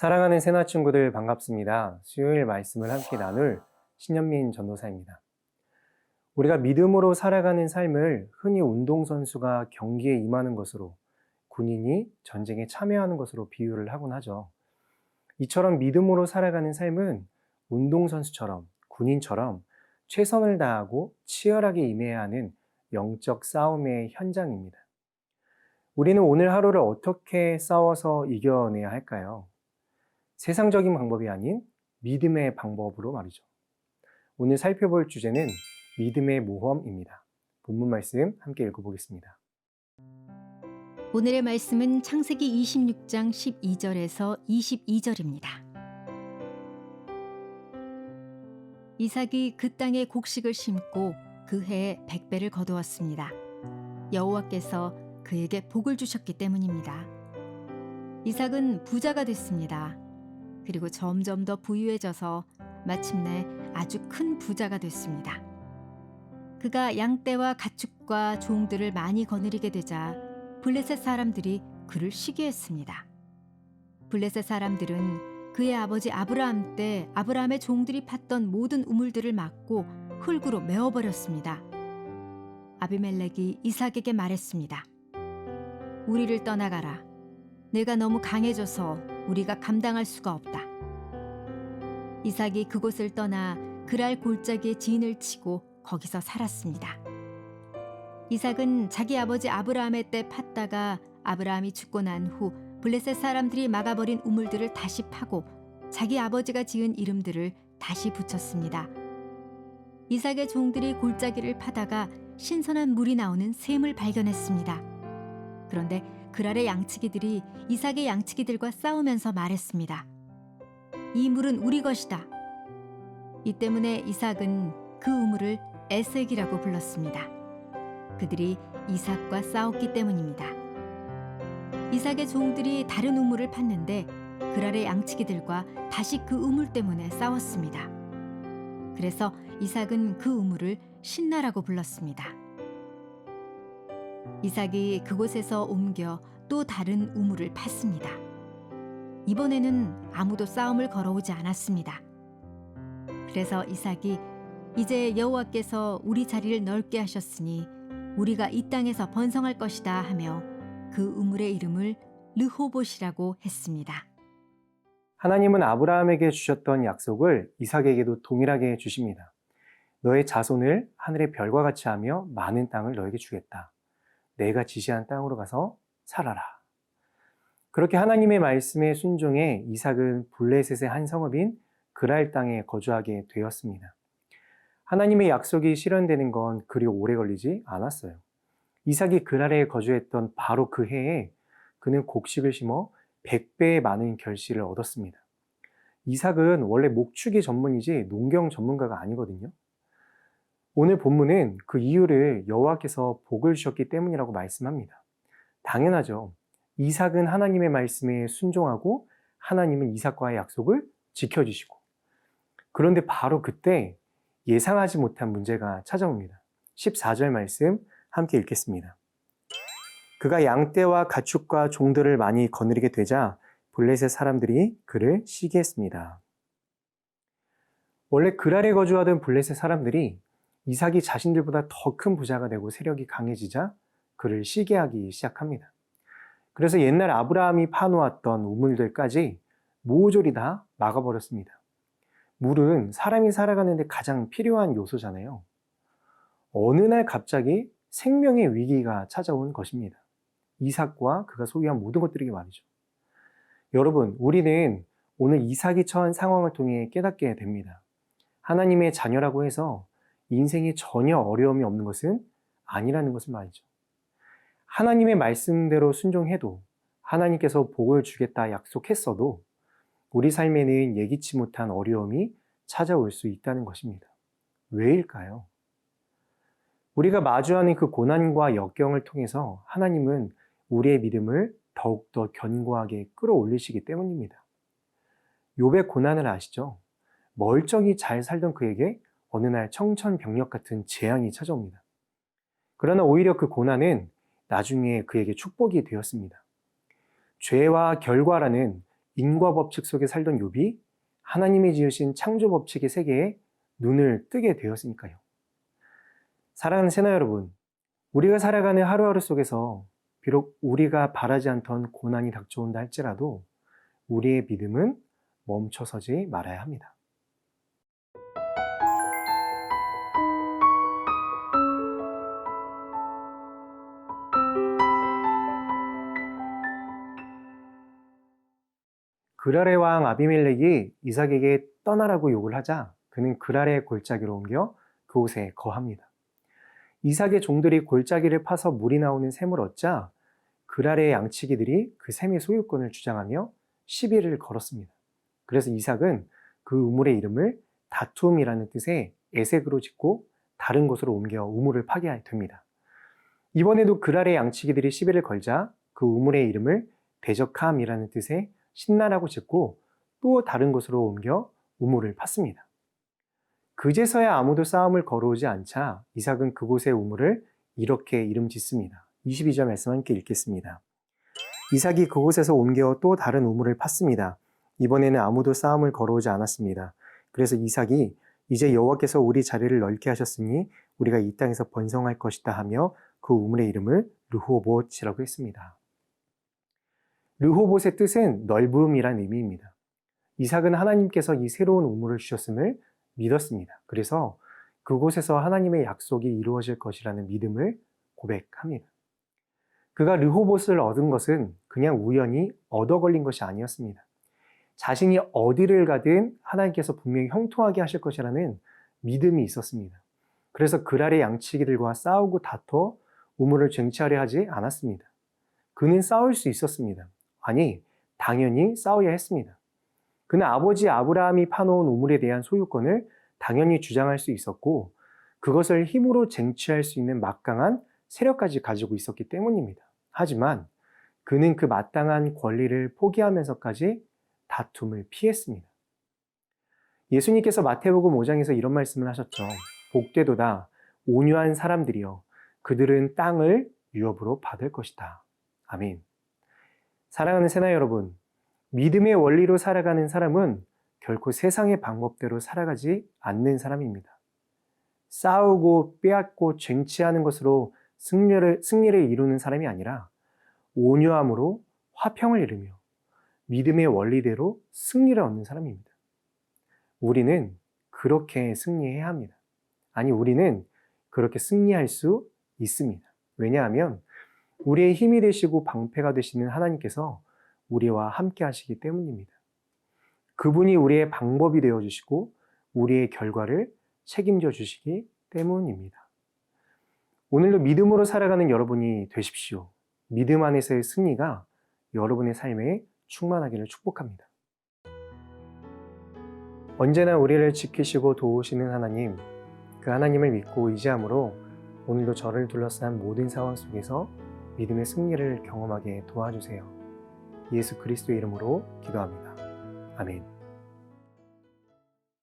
사랑하는 새나 친구들 반갑습니다. 수요일 말씀을 함께 나눌 신현민 전도사입니다. 우리가 믿음으로 살아가는 삶을 흔히 운동선수가 경기에 임하는 것으로, 군인이 전쟁에 참여하는 것으로 비유를 하곤 하죠. 이처럼 믿음으로 살아가는 삶은 운동선수처럼, 군인처럼 최선을 다하고 치열하게 임해야 하는 영적 싸움의 현장입니다. 우리는 오늘 하루를 어떻게 싸워서 이겨내야 할까요? 세상적인 방법이 아닌 믿음의 방법으로 말이죠. 오늘 살펴볼 주제는 믿음의 모험입니다. 본문 말씀 함께 읽어보겠습니다. 오늘의 말씀은 창세기 26장 12절에서 22절입니다. 이삭이 그 땅에 곡식을 심고 그 해에 100배를 거두었습니다. 여호와께서 그에게 복을 주셨기 때문입니다. 이삭은 부자가 됐습니다. 그리고 점점 더 부유해져서 마침내 아주 큰 부자가 됐습니다. 그가 양떼와 가축과 종들을 많이 거느리게 되자 블레셋 사람들이 그를 시기했습니다. 블레셋 사람들은 그의 아버지 아브라함 때 아브라함의 종들이 팠던 모든 우물들을 막고 흙으로 메워버렸습니다. 아비멜렉이 이삭에게 말했습니다. 우리를 떠나가라. 내가 너무 강해져서 우리가 감당할 수가 없다. 이삭이 그곳을 떠나 그랄 골짜기에 진을 치고 거기서 살았습니다. 이삭은 자기 아버지 아브라함의 때 팠다가 아브라함이 죽고 난 후 블레셋 사람들이 막아버린 우물들을 다시 파고 자기 아버지가 지은 이름들을 다시 붙였습니다. 이삭의 종들이 골짜기를 파다가 신선한 물이 나오는 샘을 발견했습니다. 그런데 그랄의 양치기들이 이삭의 양치기들과 싸우면서 말했습니다. 이 물은 우리 것이다. 이 때문에 이삭은 그 우물을 에색이라고 불렀습니다. 그들이 이삭과 싸웠기 때문입니다. 이삭의 종들이 다른 우물을 팠는데 그랄의 양치기들과 다시 그 우물 때문에 싸웠습니다. 그래서 이삭은 그 우물을 신나라고 불렀습니다. 이삭이 그곳에서 옮겨 또 다른 우물을 팠습니다. 이번에는 아무도 싸움을 걸어오지 않았습니다. 그래서 이삭이 이제 여호와께서 우리 자리를 넓게 하셨으니 우리가 이 땅에서 번성할 것이다 하며 그 우물의 이름을 르호봇이라고 했습니다. 하나님은 아브라함에게 주셨던 약속을 이삭에게도 동일하게 주십니다. 너의 자손을 하늘의 별과 같이 하며 많은 땅을 너에게 주겠다. 내가 지시한 땅으로 가서 살아라. 그렇게 하나님의 말씀에 순종해 이삭은 블레셋의 한 성읍인 그랄 땅에 거주하게 되었습니다. 하나님의 약속이 실현되는 건 그리 오래 걸리지 않았어요. 이삭이 그랄에 거주했던 바로 그 해에 그는 곡식을 심어 100배의 많은 결실을 얻었습니다. 이삭은 원래 목축이 전문이지 농경 전문가가 아니거든요. 오늘 본문은 그 이유를 여호와께서 복을 주셨기 때문이라고 말씀합니다. 당연하죠. 이삭은 하나님의 말씀에 순종하고 하나님은 이삭과의 약속을 지켜주시고, 그런데 바로 그때 예상하지 못한 문제가 찾아옵니다. 14절 말씀 함께 읽겠습니다. 그가 양떼와 가축과 종들을 많이 거느리게 되자 블레셋 사람들이 그를 시기했습니다. 원래 그랄에 거주하던 블레셋 사람들이 이삭이 자신들보다 더 큰 부자가 되고 세력이 강해지자 그를 시기하기 시작합니다. 그래서 옛날 아브라함이 파놓았던 우물들까지 모조리 다 막아버렸습니다. 물은 사람이 살아가는데 가장 필요한 요소잖아요. 어느 날 갑자기 생명의 위기가 찾아온 것입니다. 이삭과 그가 소유한 모든 것들에게 말이죠. 여러분, 우리는 오늘 이삭이 처한 상황을 통해 깨닫게 됩니다. 하나님의 자녀라고 해서 인생에 전혀 어려움이 없는 것은 아니라는 것을 말이죠. 하나님의 말씀대로 순종해도 하나님께서 복을 주겠다 약속했어도 우리 삶에는 예기치 못한 어려움이 찾아올 수 있다는 것입니다. 왜일까요? 우리가 마주하는 그 고난과 역경을 통해서 하나님은 우리의 믿음을 더욱더 견고하게 끌어올리시기 때문입니다. 욥의 고난을 아시죠? 멀쩡히 잘 살던 그에게 어느 날 청천벽력 같은 재앙이 찾아옵니다. 그러나 오히려 그 고난은 나중에 그에게 축복이 되었습니다. 죄와 결과라는 인과 법칙 속에 살던 욥이 하나님이 지으신 창조 법칙의 세계에 눈을 뜨게 되었으니까요. 사랑하는 새나 여러분, 우리가 살아가는 하루하루 속에서 비록 우리가 바라지 않던 고난이 닥쳐온다 할지라도 우리의 믿음은 멈춰서지 말아야 합니다. 그랄의 왕 아비멜렉이 이삭에게 떠나라고 욕을 하자 그는 그랄의 골짜기로 옮겨 그곳에 거합니다. 이삭의 종들이 골짜기를 파서 물이 나오는 샘을 얻자 그랄의 양치기들이 그 샘의 소유권을 주장하며 시비를 걸었습니다. 그래서 이삭은 그 우물의 이름을 다툼이라는 뜻의 에색으로 짓고 다른 곳으로 옮겨 우물을 파게 됩니다. 이번에도 그랄의 양치기들이 시비를 걸자 그 우물의 이름을 대적함이라는 뜻의 신나라고 짓고 또 다른 곳으로 옮겨 우물을 팠습니다. 그제서야 아무도 싸움을 걸어오지 않자 이삭은 그곳의 우물을 이렇게 이름 짓습니다. 22절 말씀 함께 읽겠습니다. 이삭이 그곳에서 옮겨 또 다른 우물을 팠습니다. 이번에는 아무도 싸움을 걸어오지 않았습니다. 그래서 이삭이 이제 여호와께서 우리 자리를 넓게 하셨으니 우리가 이 땅에서 번성할 것이다 하며 그 우물의 이름을 르호봇이라고 했습니다. 르호봇의 뜻은 넓음이란 의미입니다. 이삭은 하나님께서 이 새로운 우물을 주셨음을 믿었습니다. 그래서 그곳에서 하나님의 약속이 이루어질 것이라는 믿음을 고백합니다. 그가 르호봇을 얻은 것은 그냥 우연히 얻어 걸린 것이 아니었습니다. 자신이 어디를 가든 하나님께서 분명히 형통하게 하실 것이라는 믿음이 있었습니다. 그래서 그랄의 양치기들과 싸우고 다퉈 우물을 쟁취하려 하지 않았습니다. 그는 싸울 수 있었습니다. 아니, 당연히 싸워야 했습니다. 그는 아버지 아브라함이 파놓은 우물에 대한 소유권을 당연히 주장할 수 있었고 그것을 힘으로 쟁취할 수 있는 막강한 세력까지 가지고 있었기 때문입니다. 하지만 그는 그 마땅한 권리를 포기하면서까지 다툼을 피했습니다. 예수님께서 마태복음 5장에서 이런 말씀을 하셨죠. 복되도다 온유한 사람들이여 그들은 땅을 유업으로 받을 것이다. 아멘. 사랑하는 새나 여러분, 믿음의 원리로 살아가는 사람은 결코 세상의 방법대로 살아가지 않는 사람입니다. 싸우고 빼앗고 쟁취하는 것으로 승리를 이루는 사람이 아니라 온유함으로 화평을 이루며 믿음의 원리대로 승리를 얻는 사람입니다. 우리는 그렇게 승리해야 합니다. 아니, 우리는 그렇게 승리할 수 있습니다. 왜냐하면 우리의 힘이 되시고 방패가 되시는 하나님께서 우리와 함께 하시기 때문입니다. 그분이 우리의 방법이 되어주시고 우리의 결과를 책임져 주시기 때문입니다. 오늘도 믿음으로 살아가는 여러분이 되십시오. 믿음 안에서의 승리가 여러분의 삶에 충만하기를 축복합니다. 언제나 우리를 지키시고 도우시는 하나님, 그 하나님을 믿고 의지함으로 오늘도 저를 둘러싼 모든 상황 속에서 믿음의 승리를 경험하게 도와주세요. 예수 그리스도의 이름으로 기도합니다. 아멘.